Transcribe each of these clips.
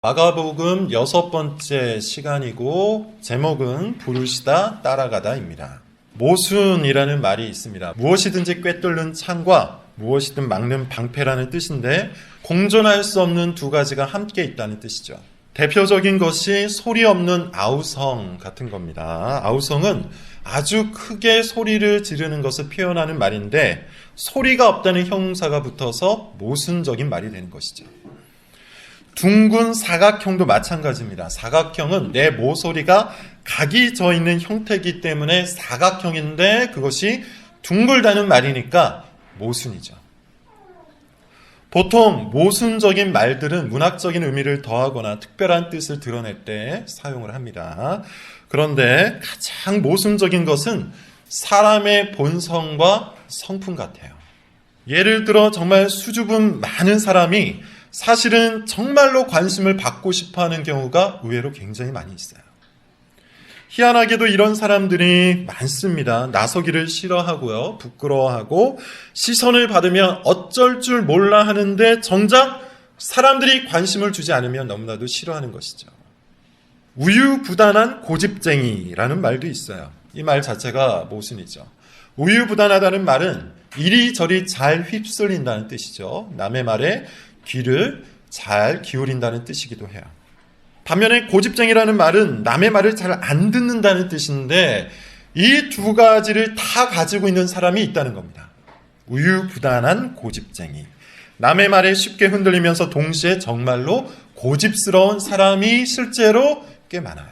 마가복음 6번째 시간이고 제목은 부르시다 따라가다입니다. 모순이라는 말이 있습니다. 무엇이든지 꿰뚫는 창과 무엇이든 막는 방패라는 뜻인데 공존할 수 없는 두 가지가 함께 있다는 뜻이죠. 대표적인 것이 소리 없는 아우성 같은 겁니다. 아우성은 아주 크게 소리를 지르는 것을 표현하는 말인데 소리가 없다는 형용사가 붙어서 모순적인 말이 되는 것이죠. 둥근 사각형도 마찬가지입니다. 사각형은 내 모서리가 각이 져 있는 형태이기 때문에 사각형인데 그것이 둥글다는 말이니까 모순이죠. 보통 모순적인 말들은 문학적인 의미를 더하거나 특별한 뜻을 드러낼 때 사용을 합니다. 그런데 가장 모순적인 것은 사람의 본성과 성품 같아요. 예를 들어 정말 수줍음 많은 사람이 사실은 정말로 관심을 받고 싶어하는 경우가 의외로 굉장히 많이 있어요. 희한하게도 이런 사람들이 많습니다. 나서기를 싫어하고요. 부끄러워하고 시선을 받으면 어쩔 줄 몰라 하는데 정작 사람들이 관심을 주지 않으면 너무나도 싫어하는 것이죠. 우유부단한 고집쟁이라는 말도 있어요. 이 말 자체가 모순이죠. 우유부단하다는 말은 이리저리 잘 휩쓸린다는 뜻이죠. 남의 말에 귀를 잘 기울인다는 뜻이기도 해요. 반면에 고집쟁이라는 말은 남의 말을 잘 안 듣는다는 뜻인데 이 두 가지를 다 가지고 있는 사람이 있다는 겁니다. 우유부단한 고집쟁이. 남의 말에 쉽게 흔들리면서 동시에 정말로 고집스러운 사람이 실제로 꽤 많아요.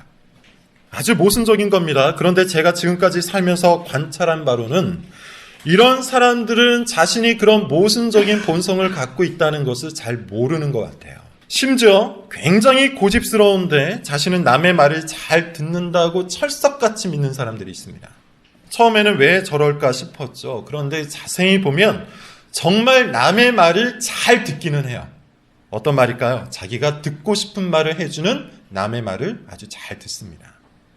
아주 모순적인 겁니다. 그런데 제가 지금까지 살면서 관찰한 바로는 이런 사람들은 자신이 그런 모순적인 본성을 갖고 있다는 것을 잘 모르는 것 같아요. 심지어 굉장히 고집스러운데 자신은 남의 말을 잘 듣는다고 철석같이 믿는 사람들이 있습니다. 처음에는 왜 저럴까 싶었죠. 그런데 자세히 보면 정말 남의 말을 잘 듣기는 해요. 어떤 말일까요? 자기가 듣고 싶은 말을 해주는 남의 말을 아주 잘 듣습니다.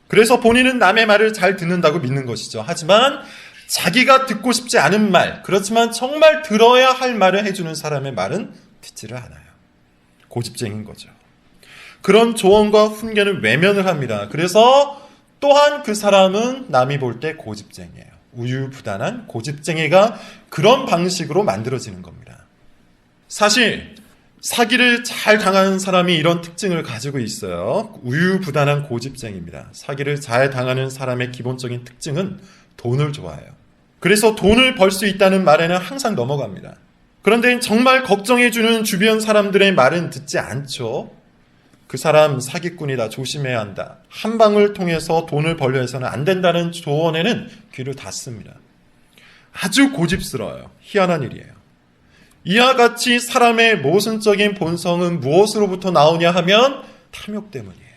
그래서 본인은 남의 말을 잘 듣는다고 믿는 것이죠. 하지만 자기가 듣고 싶지 않은 말, 그렇지만 정말 들어야 할 말을 해주는 사람의 말은 듣지를 않아요. 고집쟁인 거죠. 그런 조언과 훈계는 외면을 합니다. 그래서 또한 그 사람은 남이 볼 때 고집쟁이에요. 우유부단한 고집쟁이가 그런 방식으로 만들어지는 겁니다. 사실 사기를 잘 당하는 사람이 이런 특징을 가지고 있어요. 우유부단한 고집쟁이입니다. 사기를 잘 당하는 사람의 기본적인 특징은 돈을 좋아해요. 그래서 돈을 벌 수 있다는 말에는 항상 넘어갑니다. 그런데 정말 걱정해주는 주변 사람들의 말은 듣지 않죠. 그 사람 사기꾼이다. 조심해야 한다. 한 방을 통해서 돈을 벌려 해서는 안 된다는 조언에는 귀를 닫습니다. 아주 고집스러워요. 희한한 일이에요. 이와 같이 사람의 모순적인 본성은 무엇으로부터 나오냐 하면 탐욕 때문이에요.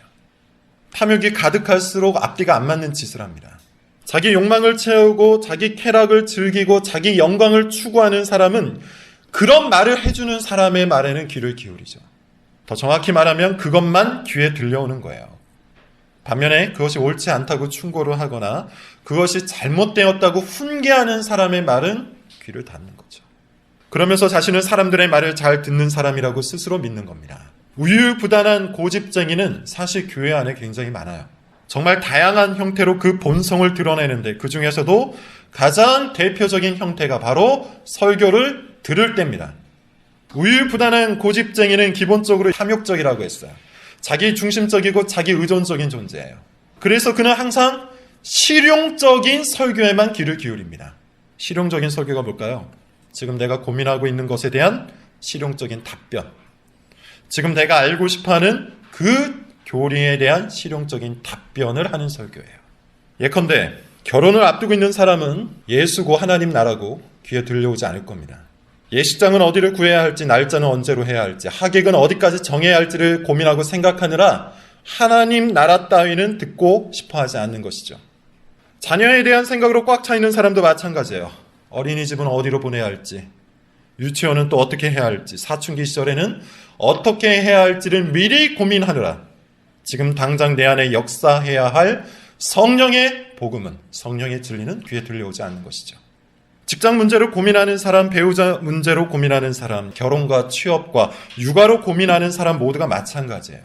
탐욕이 가득할수록 앞뒤가 안 맞는 짓을 합니다. 자기 욕망을 채우고 자기 쾌락을 즐기고 자기 영광을 추구하는 사람은 그런 말을 해주는 사람의 말에는 귀를 기울이죠. 더 정확히 말하면 그것만 귀에 들려오는 거예요. 반면에 그것이 옳지 않다고 충고를 하거나 그것이 잘못되었다고 훈계하는 사람의 말은 귀를 닫는 거죠. 그러면서 자신은 사람들의 말을 잘 듣는 사람이라고 스스로 믿는 겁니다. 우유부단한 고집쟁이는 사실 교회 안에 굉장히 많아요. 정말 다양한 형태로 그 본성을 드러내는데 그 중에서도 가장 대표적인 형태가 바로 설교를 들을 때입니다. 우유부단한 고집쟁이는 기본적으로 탐욕적이라고 했어요. 자기 중심적이고 자기 의존적인 존재예요. 그래서 그는 항상 실용적인 설교에만 귀를 기울입니다. 실용적인 설교가 뭘까요? 지금 내가 고민하고 있는 것에 대한 실용적인 답변. 지금 내가 알고 싶어하는 그 교리에 대한 실용적인 답변을 하는 설교예요. 예컨대 결혼을 앞두고 있는 사람은 예수고 하나님 나라고 귀에 들려오지 않을 겁니다. 예식장은 어디를 구해야 할지, 날짜는 언제로 해야 할지, 하객은 어디까지 정해야 할지를 고민하고 생각하느라 하나님 나라 따위는 듣고 싶어하지 않는 것이죠. 자녀에 대한 생각으로 꽉 차 있는 사람도 마찬가지예요. 어린이집은 어디로 보내야 할지, 유치원은 또 어떻게 해야 할지, 사춘기 시절에는 어떻게 해야 할지를 미리 고민하느라 지금 당장 내 안에 역사해야 할 성령의 복음은, 성령의 진리는 귀에 들려오지 않는 것이죠. 직장 문제로 고민하는 사람, 배우자 문제로 고민하는 사람, 결혼과 취업과 육아로 고민하는 사람 모두가 마찬가지예요.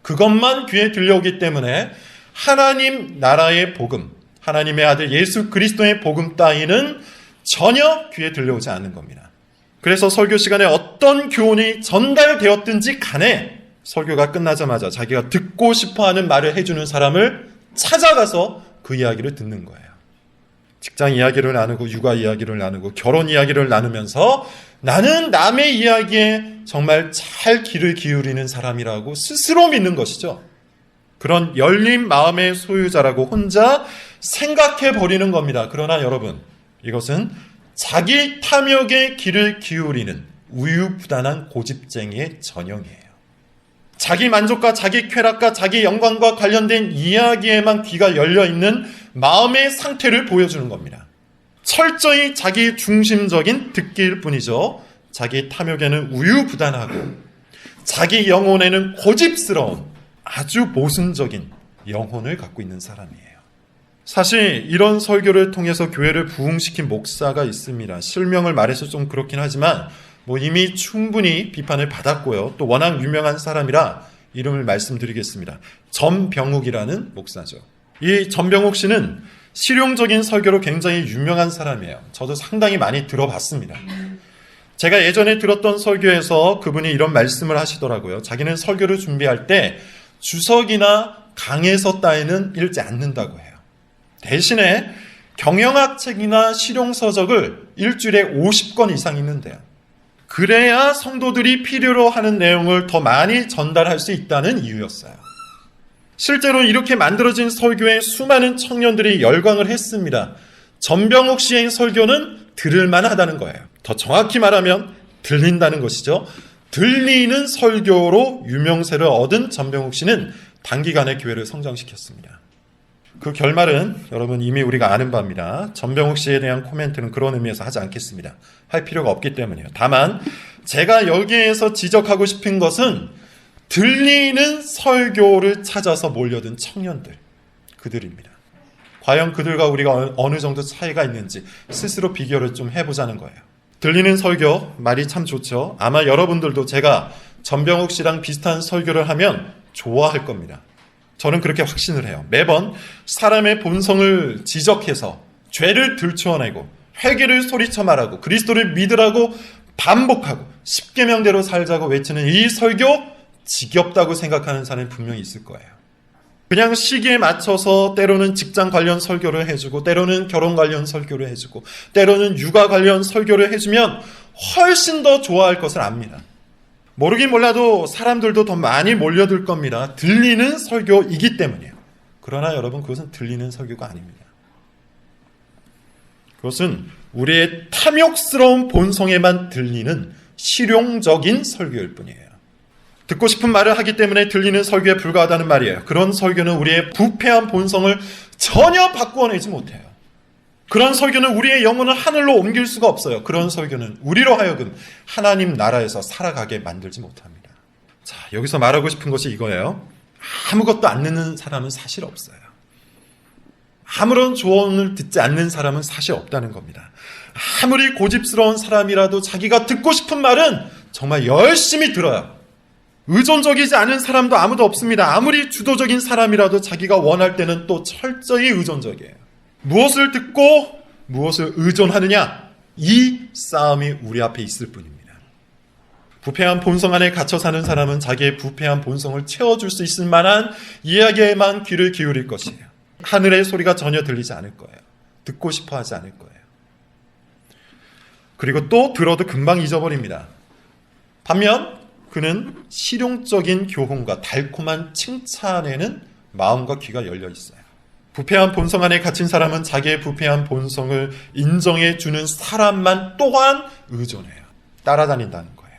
그것만 귀에 들려오기 때문에 하나님 나라의 복음, 하나님의 아들 예수 그리스도의 복음 따위는 전혀 귀에 들려오지 않는 겁니다. 그래서 설교 시간에 어떤 교훈이 전달되었든지 간에 설교가 끝나자마자 자기가 듣고 싶어하는 말을 해주는 사람을 찾아가서 그 이야기를 듣는 거예요. 직장 이야기를 나누고 육아 이야기를 나누고 결혼 이야기를 나누면서 나는 남의 이야기에 정말 잘 귀를 기울이는 사람이라고 스스로 믿는 것이죠. 그런 열린 마음의 소유자라고 혼자 생각해 버리는 겁니다. 그러나 여러분, 이것은 자기 탐욕에 귀를 기울이는 우유부단한 고집쟁이의 전형이에요. 자기 만족과 자기 쾌락과 자기 영광과 관련된 이야기에만 귀가 열려있는 마음의 상태를 보여주는 겁니다. 철저히 자기 중심적인 듣기일 뿐이죠. 자기 탐욕에는 우유부단하고 자기 영혼에는 고집스러운 아주 모순적인 영혼을 갖고 있는 사람이에요. 사실 이런 설교를 통해서 교회를 부흥시킨 목사가 있습니다. 실명을 말해서 좀 그렇긴 하지만 이미 충분히 비판을 받았고요. 또 워낙 유명한 사람이라 이름을 말씀드리겠습니다. 전병욱이라는 목사죠. 이 전병욱 씨는 실용적인 설교로 굉장히 유명한 사람이에요. 저도 상당히 많이 들어봤습니다. 제가 예전에 들었던 설교에서 그분이 이런 말씀을 하시더라고요. 자기는 설교를 준비할 때 주석이나 강해서 따위는 읽지 않는다고 해요. 대신에 경영학 책이나 실용서적을 일주일에 50권 이상 읽는데요. 그래야 성도들이 필요로 하는 내용을 더 많이 전달할 수 있다는 이유였어요. 실제로 이렇게 만들어진 설교에 수많은 청년들이 열광을 했습니다. 전병욱 씨의 설교는 들을만 하다는 거예요. 더 정확히 말하면 들린다는 것이죠. 들리는 설교로 유명세를 얻은 전병욱 씨는 단기간에 교회를 성장시켰습니다. 그 결말은 여러분 이미 우리가 아는 바입니다. 전병욱 씨에 대한 코멘트는 그런 의미에서 하지 않겠습니다. 할 필요가 없기 때문이에요. 다만 제가 여기에서 지적하고 싶은 것은 들리는 설교를 찾아서 몰려든 청년들, 그들입니다. 과연 그들과 우리가 어느 정도 차이가 있는지 스스로 비교를 좀 해보자는 거예요. 들리는 설교, 말이 참 좋죠. 아마 여러분들도 제가 전병욱 씨랑 비슷한 설교를 하면 좋아할 겁니다. 저는 그렇게 확신을 해요. 매번 사람의 본성을 지적해서 죄를 들추어내고 회개를 소리쳐 말하고 그리스도를 믿으라고 반복하고 십계명대로 살자고 외치는 이 설교 지겹다고 생각하는 사람이 분명히 있을 거예요. 그냥 시기에 맞춰서 때로는 직장 관련 설교를 해주고 때로는 결혼 관련 설교를 해주고 때로는 육아 관련 설교를 해주면 훨씬 더 좋아할 것을 압니다. 모르긴 몰라도 사람들도 더 많이 몰려들 겁니다. 들리는 설교이기 때문이에요. 그러나 여러분 그것은 들리는 설교가 아닙니다. 그것은 우리의 탐욕스러운 본성에만 들리는 실용적인 설교일 뿐이에요. 듣고 싶은 말을 하기 때문에 들리는 설교에 불과하다는 말이에요. 그런 설교는 우리의 부패한 본성을 전혀 바꾸어내지 못해요. 그런 설교는 우리의 영혼을 하늘로 옮길 수가 없어요. 그런 설교는 우리로 하여금 하나님 나라에서 살아가게 만들지 못합니다. 자, 여기서 말하고 싶은 것이 이거예요. 아무것도 안 듣는 사람은 사실 없어요. 아무런 조언을 듣지 않는 사람은 사실 없다는 겁니다. 아무리 고집스러운 사람이라도 자기가 듣고 싶은 말은 정말 열심히 들어요. 의존적이지 않은 사람도 아무도 없습니다. 아무리 주도적인 사람이라도 자기가 원할 때는 또 철저히 의존적이에요. 무엇을 듣고 무엇을 의존하느냐, 이 싸움이 우리 앞에 있을 뿐입니다. 부패한 본성 안에 갇혀 사는 사람은 자기의 부패한 본성을 채워줄 수 있을 만한 이야기에만 귀를 기울일 것이에요. 하늘의 소리가 전혀 들리지 않을 거예요. 듣고 싶어 하지 않을 거예요. 그리고 또 들어도 금방 잊어버립니다. 반면 그는 실용적인 교훈과 달콤한 칭찬에는 마음과 귀가 열려 있어요. 부패한 본성 안에 갇힌 사람은 자기의 부패한 본성을 인정해 주는 사람만 또한 의존해요. 따라다닌다는 거예요.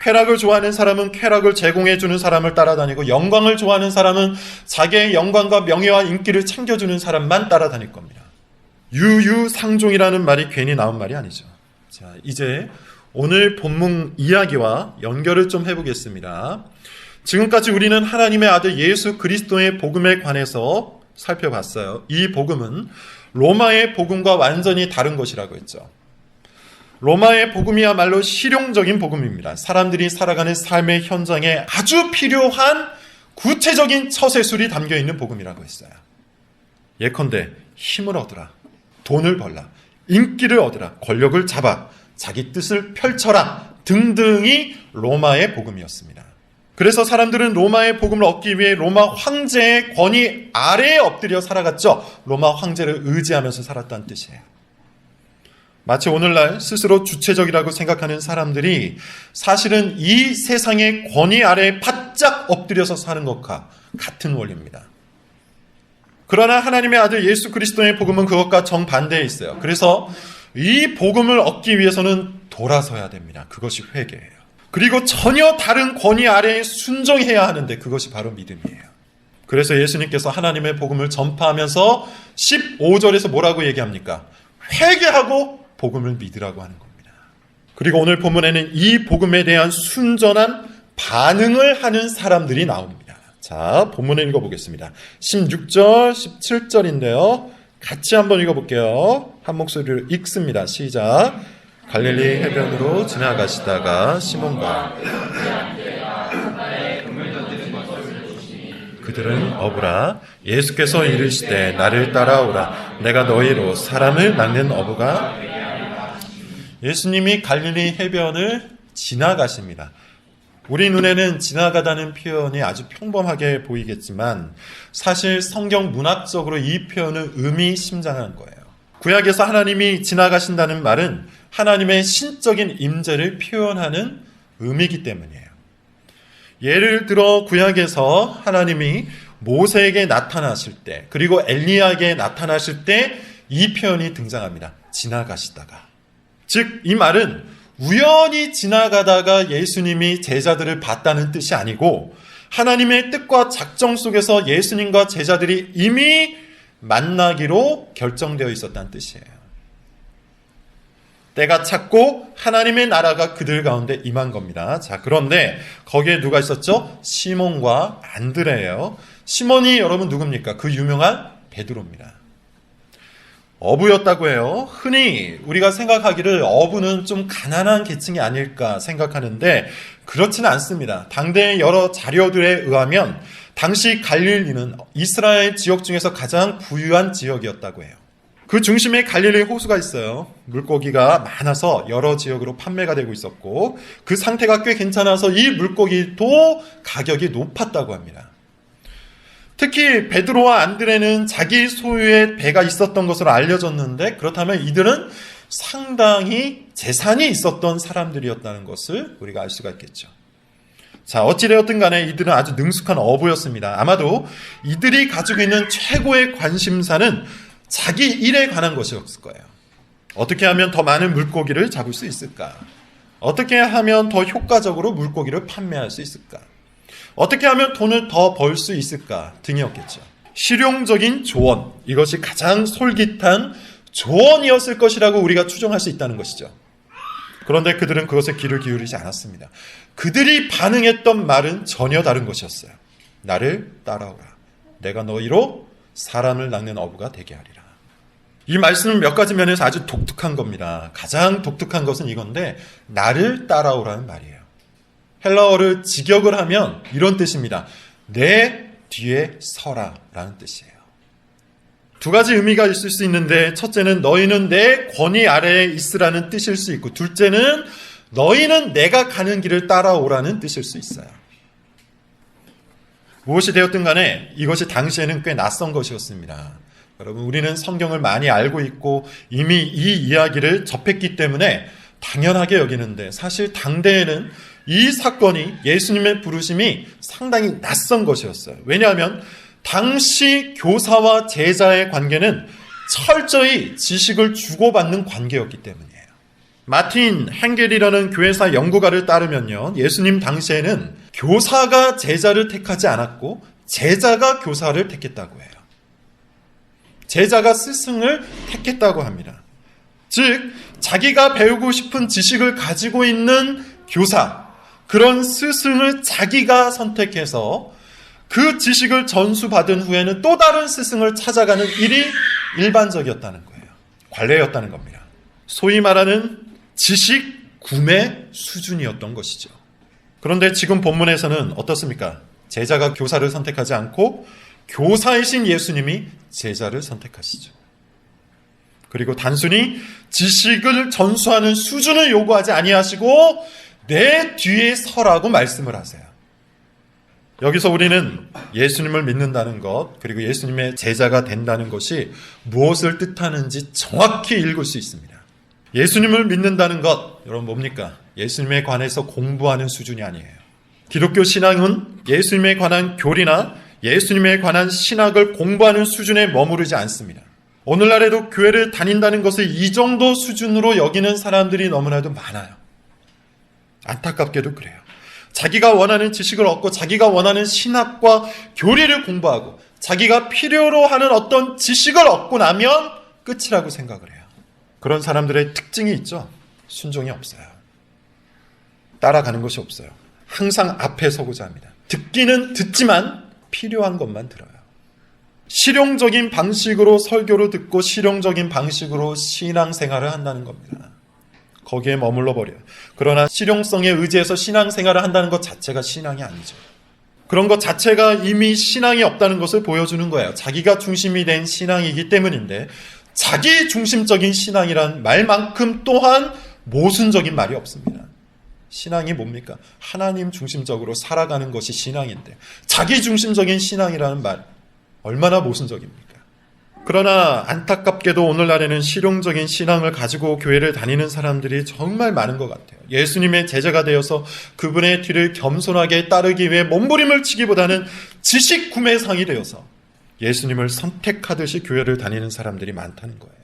쾌락을 좋아하는 사람은 쾌락을 제공해 주는 사람을 따라다니고 영광을 좋아하는 사람은 자기의 영광과 명예와 인기를 챙겨주는 사람만 따라다닐 겁니다. 유유상종이라는 말이 괜히 나온 말이 아니죠. 자, 이제 오늘 본문 이야기와 연결을 좀 해보겠습니다. 지금까지 우리는 하나님의 아들 예수 그리스도의 복음에 관해서 살펴봤어요. 이 복음은 로마의 복음과 완전히 다른 것이라고 했죠. 로마의 복음이야말로 실용적인 복음입니다. 사람들이 살아가는 삶의 현장에 아주 필요한 구체적인 처세술이 담겨있는 복음이라고 했어요. 예컨대 힘을 얻으라, 돈을 벌라, 인기를 얻으라, 권력을 잡아, 자기 뜻을 펼쳐라 등등이 로마의 복음이었습니다. 그래서 사람들은 로마의 복음을 얻기 위해 로마 황제의 권위 아래에 엎드려 살아갔죠. 로마 황제를 의지하면서 살았다는 뜻이에요. 마치 오늘날 스스로 주체적이라고 생각하는 사람들이 사실은 이 세상의 권위 아래에 바짝 엎드려서 사는 것과 같은 원리입니다. 그러나 하나님의 아들 예수 그리스도의 복음은 그것과 정반대에 있어요. 그래서 이 복음을 얻기 위해서는 돌아서야 됩니다. 그것이 회개예요. 그리고 전혀 다른 권위 아래에 순종해야 하는데 그것이 바로 믿음이에요. 그래서 예수님께서 하나님의 복음을 전파하면서 15절에서 뭐라고 얘기합니까? 회개하고 복음을 믿으라고 하는 겁니다. 그리고 오늘 본문에는 이 복음에 대한 순전한 반응을 하는 사람들이 나옵니다. 자, 본문을 읽어보겠습니다. 16절, 17절인데요. 같이 한번 읽어볼게요. 한 목소리로 읽습니다. 시작. 갈릴리 해변으로 지나가시다가 시몬과 그들은 어부라. 예수께서 이르시되 나를 따라오라. 내가 너희로 사람을 낚는 어부가. 예수님이 갈릴리 해변을 지나가십니다. 우리 눈에는 지나가다는 표현이 아주 평범하게 보이겠지만 사실 성경 문학적으로 이 표현은 의미심장한 거예요. 구약에서 하나님이 지나가신다는 말은 하나님의 신적인 임재를 표현하는 의미이기 때문이에요. 예를 들어 구약에서 하나님이 모세에게 나타나실 때 그리고 엘리야에게 나타나실 때 이 표현이 등장합니다. 지나가시다가. 즉 이 말은 우연히 지나가다가 예수님이 제자들을 봤다는 뜻이 아니고 하나님의 뜻과 작정 속에서 예수님과 제자들이 이미 만나기로 결정되어 있었다는 뜻이에요. 때가 찼고 하나님의 나라가 그들 가운데 임한 겁니다. 자, 그런데 거기에 누가 있었죠? 시몬과 안드레예요. 시몬이 여러분 누굽니까? 그 유명한 베드로입니다. 어부였다고 해요. 흔히 우리가 생각하기를 어부는 좀 가난한 계층이 아닐까 생각하는데 그렇지는 않습니다. 당대의 여러 자료들에 의하면 당시 갈릴리는 이스라엘 지역 중에서 가장 부유한 지역이었다고 해요. 그 중심에 갈릴리 호수가 있어요. 물고기가 많아서 여러 지역으로 판매가 되고 있었고 그 상태가 꽤 괜찮아서 이 물고기도 가격이 높았다고 합니다. 특히 베드로와 안드레는 자기 소유의 배가 있었던 것으로 알려졌는데 그렇다면 이들은 상당히 재산이 있었던 사람들이었다는 것을 우리가 알 수가 있겠죠. 자, 어찌되었든 간에 이들은 아주 능숙한 어부였습니다. 아마도 이들이 가지고 있는 최고의 관심사는 자기 일에 관한 것이었을 거예요. 어떻게 하면 더 많은 물고기를 잡을 수 있을까? 어떻게 하면 더 효과적으로 물고기를 판매할 수 있을까? 어떻게 하면 돈을 더 벌 수 있을까 등이었겠죠. 실용적인 조언, 이것이 가장 솔깃한 조언이었을 것이라고 우리가 추정할 수 있다는 것이죠. 그런데 그들은 그것에 귀를 기울이지 않았습니다. 그들이 반응했던 말은 전혀 다른 것이었어요. 나를 따라오라. 내가 너희로 사람을 낚는 어부가 되게 하리라. 이 말씀은 몇 가지 면에서 아주 독특한 겁니다. 가장 독특한 것은 이건데 나를 따라오라는 말이에요. 헬라어를 직역을 하면 이런 뜻입니다. 내 뒤에 서라 라는 뜻이에요. 두 가지 의미가 있을 수 있는데 첫째는 너희는 내 권위 아래에 있으라는 뜻일 수 있고 둘째는 너희는 내가 가는 길을 따라오라는 뜻일 수 있어요. 무엇이 되었든 간에 이것이 당시에는 꽤 낯선 것이었습니다. 여러분 우리는 성경을 많이 알고 있고 이미 이 이야기를 접했기 때문에 당연하게 여기는데 사실 당대에는 이 사건이 예수님의 부르심이 상당히 낯선 것이었어요. 왜냐하면 당시 교사와 제자의 관계는 철저히 지식을 주고받는 관계였기 때문이에요. 마틴 행겔이라는 교회사 연구가를 따르면요, 예수님 당시에는 교사가 제자를 택하지 않았고 제자가 교사를 택했다고 해요. 제자가 스승을 택했다고 합니다. 즉 자기가 배우고 싶은 지식을 가지고 있는 교사, 그런 스승을 자기가 선택해서 그 지식을 전수받은 후에는 또 다른 스승을 찾아가는 일이 일반적이었다는 거예요. 관례였다는 겁니다. 소위 말하는 지식 구매 수준이었던 것이죠. 그런데 지금 본문에서는 어떻습니까? 제자가 교사를 선택하지 않고 교사이신 예수님이 제자를 선택하시죠. 그리고 단순히 지식을 전수하는 수준을 요구하지 아니하시고 내 뒤에 서라고 말씀을 하세요. 여기서 우리는 예수님을 믿는다는 것, 그리고 예수님의 제자가 된다는 것이 무엇을 뜻하는지 정확히 읽을 수 있습니다. 예수님을 믿는다는 것, 여러분 뭡니까? 예수님에 관해서 공부하는 수준이 아니에요. 기독교 신앙은 예수님에 관한 교리나 예수님에 관한 신학을 공부하는 수준에 머무르지 않습니다. 오늘날에도 교회를 다닌다는 것을 이 정도 수준으로 여기는 사람들이 너무나도 많아요. 안타깝게도 그래요. 자기가 원하는 지식을 얻고 자기가 원하는 신학과 교리를 공부하고 자기가 필요로 하는 어떤 지식을 얻고 나면 끝이라고 생각을 해요. 그런 사람들의 특징이 있죠. 순종이 없어요. 따라가는 것이 없어요. 항상 앞에 서고자 합니다. 듣기는 듣지만 필요한 것만 들어요. 실용적인 방식으로 설교를 듣고 실용적인 방식으로 신앙생활을 한다는 겁니다. 거기에 머물러 버려요. 그러나 실용성에 의지해서 신앙생활을 한다는 것 자체가 신앙이 아니죠. 그런 것 자체가 이미 신앙이 없다는 것을 보여주는 거예요. 자기가 중심이 된 신앙이기 때문인데 자기 중심적인 신앙이란 말만큼 또한 모순적인 말이 없습니다. 신앙이 뭡니까? 하나님 중심적으로 살아가는 것이 신앙인데 자기 중심적인 신앙이라는 말 얼마나 모순적입니까? 그러나 안타깝게도 오늘날에는 실용적인 신앙을 가지고 교회를 다니는 사람들이 정말 많은 것 같아요. 예수님의 제자가 되어서 그분의 뒤를 겸손하게 따르기 위해 몸부림을 치기보다는 지식 구매상이 되어서 예수님을 선택하듯이 교회를 다니는 사람들이 많다는 거예요.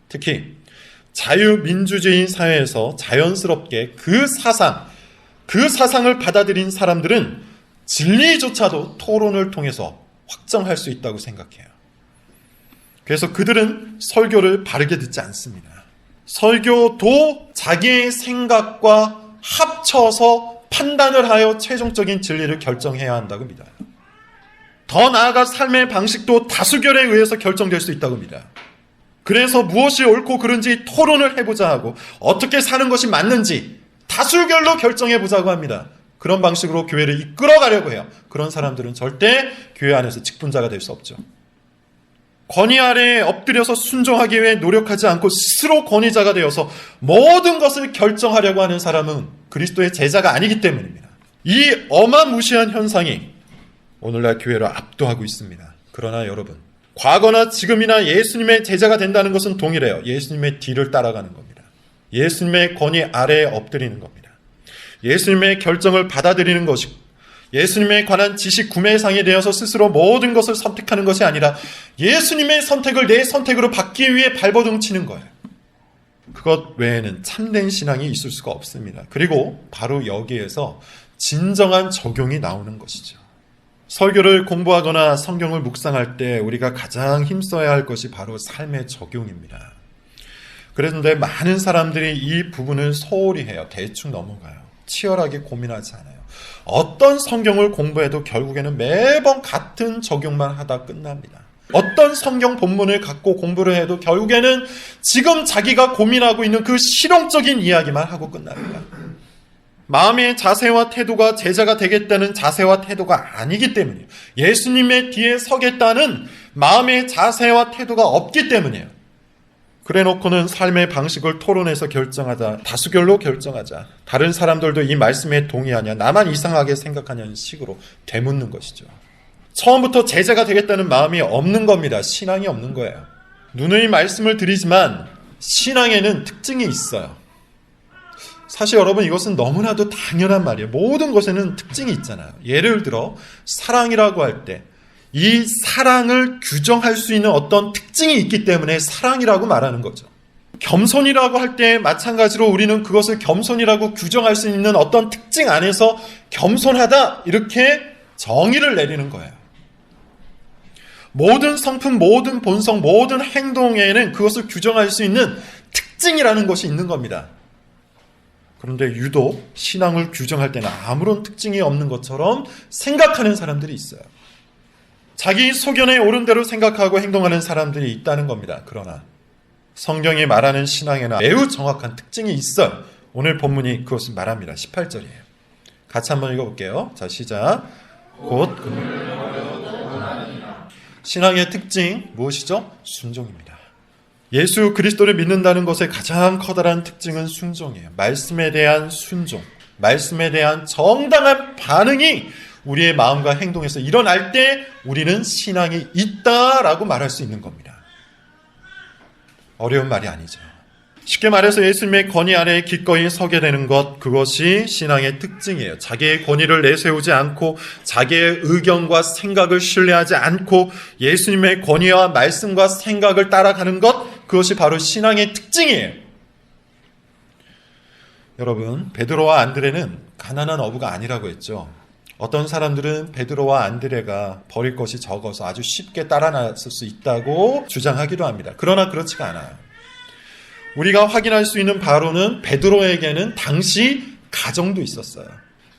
특히 자유민주주의 사회에서 자연스럽게 그 사상을 받아들인 사람들은 진리조차도 토론을 통해서 확정할 수 있다고 생각해요. 그래서 그들은 설교를 바르게 듣지 않습니다. 설교도 자기의 생각과 합쳐서 판단을 하여 최종적인 진리를 결정해야 한다고 믿어요. 더 나아가 삶의 방식도 다수결에 의해서 결정될 수 있다고 믿어요. 그래서 무엇이 옳고 그른지 토론을 해보자 하고 어떻게 사는 것이 맞는지 다수결로 결정해보자고 합니다. 그런 방식으로 교회를 이끌어가려고 해요. 그런 사람들은 절대 교회 안에서 직분자가 될 수 없죠. 권위 아래에 엎드려서 순종하기 위해 노력하지 않고 스스로 권위자가 되어서 모든 것을 결정하려고 하는 사람은 그리스도의 제자가 아니기 때문입니다. 이 어마무시한 현상이 오늘날 교회를 압도하고 있습니다. 그러나 여러분, 과거나 지금이나 예수님의 제자가 된다는 것은 동일해요. 예수님의 뒤를 따라가는 겁니다. 예수님의 권위 아래에 엎드리는 겁니다. 예수님의 결정을 받아들이는 것이고 예수님에 관한 지식 구매상이 되어서 스스로 모든 것을 선택하는 것이 아니라 예수님의 선택을 내 선택으로 받기 위해 발버둥 치는 거예요. 그것 외에는 참된 신앙이 있을 수가 없습니다. 그리고 바로 여기에서 진정한 적용이 나오는 것이죠. 설교를 공부하거나 성경을 묵상할 때 우리가 가장 힘써야 할 것이 바로 삶의 적용입니다. 그런데 많은 사람들이 이 부분을 소홀히 해요. 대충 넘어가요. 치열하게 고민하지 않아요. 어떤 성경을 공부해도 결국에는 매번 같은 적용만 하다 끝납니다. 어떤 성경 본문을 갖고 공부를 해도 결국에는 지금 자기가 고민하고 있는 그 실용적인 이야기만 하고 끝납니다. 마음의 자세와 태도가 제자가 되겠다는 자세와 태도가 아니기 때문이에요. 예수님의 뒤에 서겠다는 마음의 자세와 태도가 없기 때문이에요. 그래 놓고는 삶의 방식을 토론해서 결정하자, 다수결로 결정하자, 다른 사람들도 이 말씀에 동의하냐, 나만 이상하게 생각하냐는 식으로 되묻는 것이죠. 처음부터 제자가 되겠다는 마음이 없는 겁니다. 신앙이 없는 거예요. 누누이 말씀을 드리지만 신앙에는 특징이 있어요. 사실 여러분, 이것은 너무나도 당연한 말이에요. 모든 것에는 특징이 있잖아요. 예를 들어 사랑이라고 할 때 이 사랑을 규정할 수 있는 어떤 특징이 있기 때문에 사랑이라고 말하는 거죠. 겸손이라고 할 때 마찬가지로 우리는 그것을 겸손이라고 규정할 수 있는 어떤 특징 안에서 겸손하다 이렇게 정의를 내리는 거예요. 모든 성품, 모든 본성, 모든 행동에는 그것을 규정할 수 있는 특징이라는 것이 있는 겁니다. 그런데 유독 신앙을 규정할 때는 아무런 특징이 없는 것처럼 생각하는 사람들이 있어요. 자기 소견에 옳은 대로 생각하고 행동하는 사람들이 있다는 겁니다. 그러나 성경이 말하는 신앙에는 매우 정확한 특징이 있어요. 오늘 본문이 그것을 말합니다. 18절이에요. 같이 한번 읽어볼게요. 자, 시작. 곧 신앙의 특징 무엇이죠? 순종입니다. 예수 그리스도를 믿는다는 것의 가장 커다란 특징은 순종이에요. 말씀에 대한 순종, 말씀에 대한 정당한 반응이 우리의 마음과 행동에서 일어날 때 우리는 신앙이 있다라고 말할 수 있는 겁니다. 어려운 말이 아니죠. 쉽게 말해서 예수님의 권위 아래에 기꺼이 서게 되는 것, 그것이 신앙의 특징이에요. 자기의 권위를 내세우지 않고 자기의 의견과 생각을 신뢰하지 않고 예수님의 권위와 말씀과 생각을 따라가는 것, 그것이 바로 신앙의 특징이에요. 여러분, 베드로와 안드레는 가난한 어부가 아니라고 했죠. 어떤 사람들은 베드로와 안드레가 버릴 것이 적어서 아주 쉽게 따라 나설 수 있다고 주장하기도 합니다. 그러나 그렇지가 않아요. 우리가 확인할 수 있는 바로는 베드로에게는 당시 가정도 있었어요.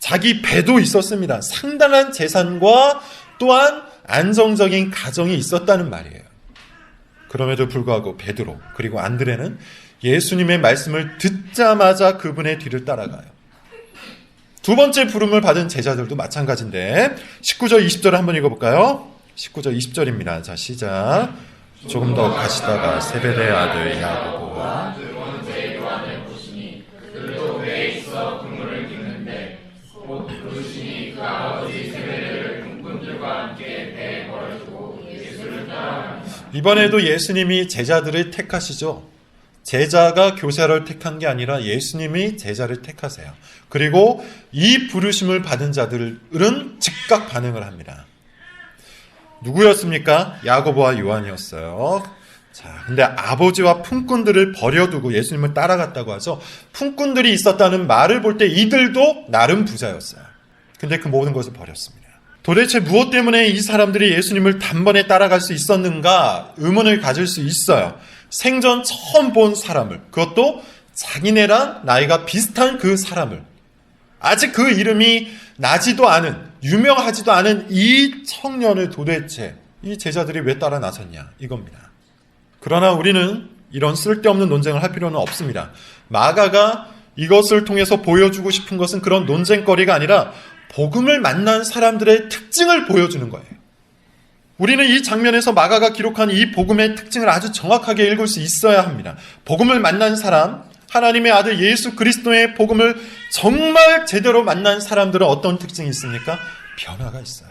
자기 배도 있었습니다. 상당한 재산과 또한 안정적인 가정이 있었다는 말이에요. 그럼에도 불구하고 베드로 그리고 안드레는 예수님의 말씀을 듣자마자 그분의 뒤를 따라가요. 두 번째 부름을 받은 제자들도 마찬가지인데 19절 20절을 한번 읽어볼까요? 19절 20절입니다. 자, 시작. 조금 더 가시다가 세베대의 아들 야고보와 이번에도 예수님이 제자들을 택하시죠. 제자가 교사를 택한 게 아니라 예수님이 제자를 택하세요. 그리고 이 부르심을 받은 자들은 즉각 반응을 합니다. 누구였습니까? 야고보와 요한이었어요. 자, 근데 아버지와 품꾼들을 버려두고 예수님을 따라갔다고 하죠. 품꾼들이 있었다는 말을 볼 때 이들도 나름 부자였어요. 근데 그 모든 것을 버렸습니다. 도대체 무엇 때문에 이 사람들이 예수님을 단번에 따라갈 수 있었는가 의문을 가질 수 있어요. 생전 처음 본 사람을, 그것도 자기네랑 나이가 비슷한 그 사람을, 아직 그 이름이 나지도 않은, 유명하지도 않은 이 청년을 도대체 이 제자들이 왜 따라 나섰냐 이겁니다. 그러나 우리는 이런 쓸데없는 논쟁을 할 필요는 없습니다. 마가가 이것을 통해서 보여주고 싶은 것은 그런 논쟁거리가 아니라 복음을 만난 사람들의 특징을 보여주는 거예요. 우리는 이 장면에서 마가가 기록한 이 복음의 특징을 아주 정확하게 읽을 수 있어야 합니다. 복음을 만난 사람, 하나님의 아들 예수 그리스도의 복음을 정말 제대로 만난 사람들은 어떤 특징이 있습니까? 변화가 있어요.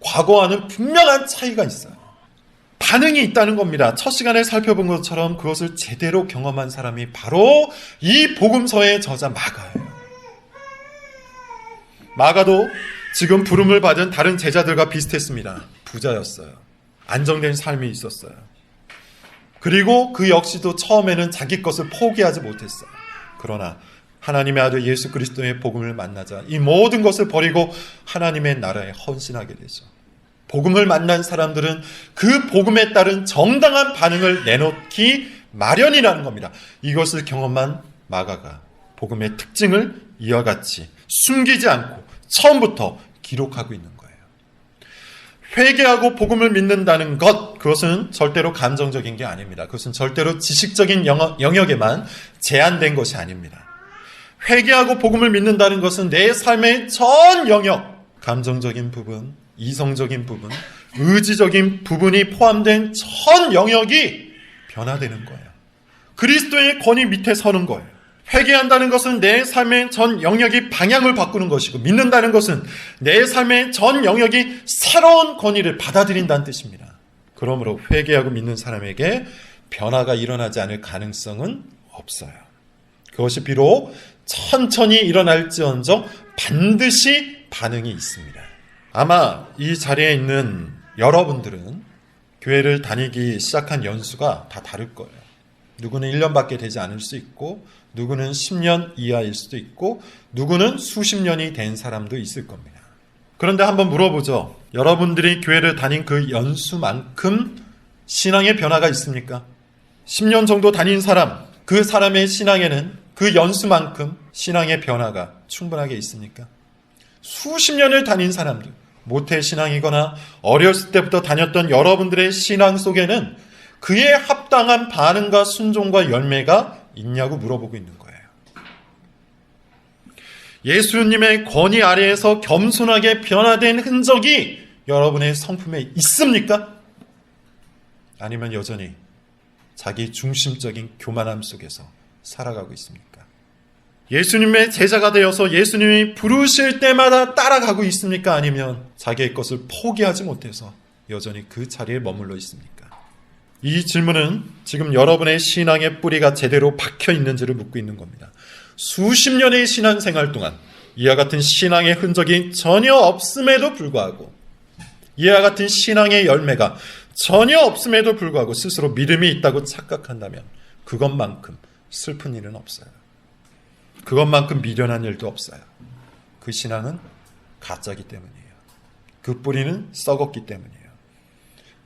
과거와는 분명한 차이가 있어요. 반응이 있다는 겁니다. 첫 시간에 살펴본 것처럼 그것을 제대로 경험한 사람이 바로 이 복음서의 저자 마가예요. 마가도 지금 부름을 받은 다른 제자들과 비슷했습니다. 부자였어요. 안정된 삶이 있었어요. 그리고 그 역시도 처음에는 자기 것을 포기하지 못했어요. 그러나 하나님의 아들 예수 그리스도의 복음을 만나자 이 모든 것을 버리고 하나님의 나라에 헌신하게 되죠. 복음을 만난 사람들은 그 복음에 따른 정당한 반응을 내놓기 마련이라는 겁니다. 이것을 경험한 마가가 복음의 특징을 이와 같이 숨기지 않고 처음부터 기록하고 있는 거예요. 회개하고 복음을 믿는다는 것, 그것은 절대로 감정적인 게 아닙니다. 그것은 절대로 지식적인 영역에만 제한된 것이 아닙니다. 회개하고 복음을 믿는다는 것은 내 삶의 전 영역, 감정적인 부분, 이성적인 부분, 의지적인 부분이 포함된 전 영역이 변화되는 거예요. 그리스도의 권위 밑에 서는 거예요. 회개한다는 것은 내 삶의 전 영역이 방향을 바꾸는 것이고, 믿는다는 것은 내 삶의 전 영역이 새로운 권위를 받아들인다는 뜻입니다. 그러므로 회개하고 믿는 사람에게 변화가 일어나지 않을 가능성은 없어요. 그것이 비록 천천히 일어날지언정 반드시 반응이 있습니다. 아마 이 자리에 있는 여러분들은 교회를 다니기 시작한 연수가 다 다를 거예요. 누구는 1년밖에 되지 않을 수 있고, 누구는 10년 이하일 수도 있고, 누구는 수십 년이 된 사람도 있을 겁니다. 그런데 한번 물어보죠. 여러분들이 교회를 다닌 그 연수만큼 신앙의 변화가 있습니까? 10년 정도 다닌 사람, 그 사람의 신앙에는 그 연수만큼 신앙의 변화가 충분하게 있습니까? 수십 년을 다닌 사람들, 모태신앙이거나 어렸을 때부터 다녔던 여러분들의 신앙 속에는 그에 합당한 반응과 순종과 열매가 있냐고 물어보고 있는 거예요. 예수님의 권위 아래에서 겸손하게 변화된 흔적이 여러분의 성품에 있습니까? 아니면 여전히 자기 중심적인 교만함 속에서 살아가고 있습니까? 예수님의 제자가 되어서 예수님이 부르실 때마다 따라가고 있습니까? 아니면 자기의 것을 포기하지 못해서 여전히 그 자리에 머물러 있습니까? 이 질문은 지금 여러분의 신앙의 뿌리가 제대로 박혀 있는지를 묻고 있는 겁니다. 수십 년의 신앙생활 동안 이와 같은 신앙의 흔적이 전혀 없음에도 불구하고, 이와 같은 신앙의 열매가 전혀 없음에도 불구하고 스스로 믿음이 있다고 착각한다면 그것만큼 슬픈 일은 없어요. 그것만큼 미련한 일도 없어요. 그 신앙은 가짜기 때문이에요. 그 뿌리는 썩었기 때문이에요.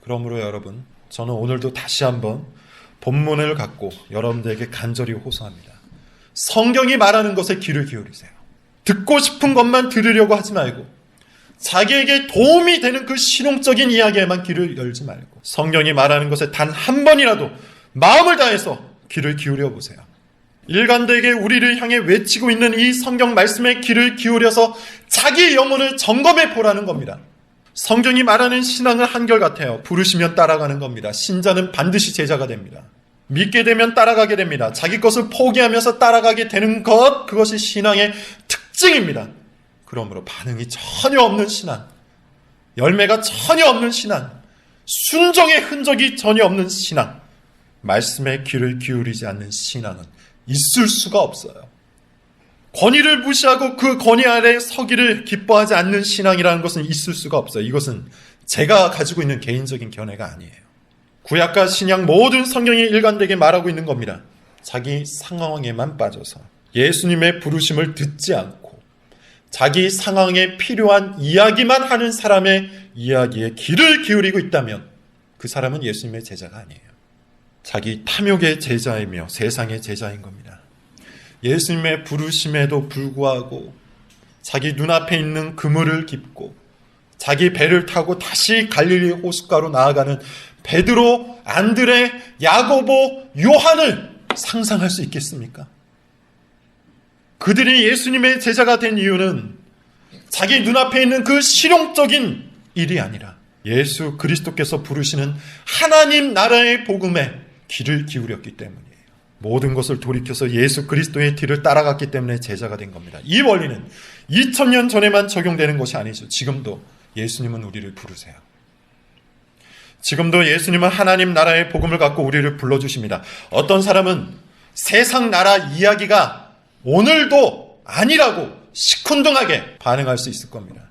그러므로 여러분, 저는 오늘도 다시 한번 본문을 갖고 여러분들에게 간절히 호소합니다. 성경이 말하는 것에 귀를 기울이세요. 듣고 싶은 것만 들으려고 하지 말고, 자기에게 도움이 되는 그 실용적인 이야기에만 귀를 열지 말고, 성경이 말하는 것에 단 한 번이라도 마음을 다해서 귀를 기울여 보세요. 일관되게 우리를 향해 외치고 있는 이 성경 말씀에 귀를 기울여서 자기 영혼을 점검해 보라는 겁니다. 성경이 말하는 신앙은 한결같아요. 부르시면 따라가는 겁니다. 신자는 반드시 제자가 됩니다. 믿게 되면 따라가게 됩니다. 자기 것을 포기하면서 따라가게 되는 것, 그것이 신앙의 특징입니다. 그러므로 반응이 전혀 없는 신앙, 열매가 전혀 없는 신앙, 순종의 흔적이 전혀 없는 신앙, 말씀에 귀를 기울이지 않는 신앙은 있을 수가 없어요. 권위를 무시하고 그 권위 아래 서기를 기뻐하지 않는 신앙이라는 것은 있을 수가 없어요. 이것은 제가 가지고 있는 개인적인 견해가 아니에요. 구약과 신약 모든 성경이 일관되게 말하고 있는 겁니다. 자기 상황에만 빠져서 예수님의 부르심을 듣지 않고 자기 상황에 필요한 이야기만 하는 사람의 이야기에 귀를 기울이고 있다면 그 사람은 예수님의 제자가 아니에요. 자기 탐욕의 제자이며 세상의 제자인 겁니다. 예수님의 부르심에도 불구하고 자기 눈앞에 있는 그물을 깁고 자기 배를 타고 다시 갈릴리 호숫가로 나아가는 베드로, 안드레, 야고보, 요한을 상상할 수 있겠습니까? 그들이 예수님의 제자가 된 이유는 자기 눈앞에 있는 그 실용적인 일이 아니라 예수 그리스도께서 부르시는 하나님 나라의 복음에 귀를 기울였기 때문이에요. 모든 것을 돌이켜서 예수 그리스도의 뒤를 따라갔기 때문에 제자가 된 겁니다. 이 원리는 2000년 전에만 적용되는 것이 아니죠. 지금도 예수님은 우리를 부르세요. 지금도 예수님은 하나님 나라의 복음을 갖고 우리를 불러주십니다. 어떤 사람은 세상 나라 이야기가 오늘도 아니라고 시큰둥하게 반응할 수 있을 겁니다.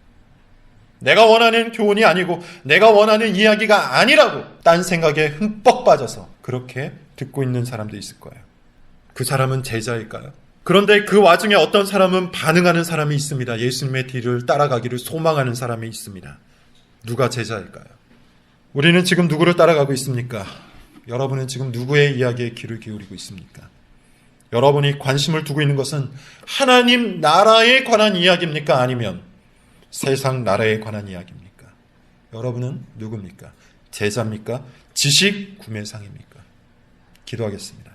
내가 원하는 교훈이 아니고 내가 원하는 이야기가 아니라고 딴 생각에 흠뻑 빠져서 그렇게 듣고 있는 사람도 있을 거예요. 그 사람은 제자일까요? 그런데 그 와중에 어떤 사람은 반응하는 사람이 있습니다. 예수님의 뒤를 따라가기를 소망하는 사람이 있습니다. 누가 제자일까요? 우리는 지금 누구를 따라가고 있습니까? 여러분은 지금 누구의 이야기에 귀를 기울이고 있습니까? 여러분이 관심을 두고 있는 것은 하나님 나라에 관한 이야기입니까? 아니면 세상 나라에 관한 이야기입니까? 여러분은 누굽니까? 제자입니까? 지식 구매상입니까? 기도하겠습니다.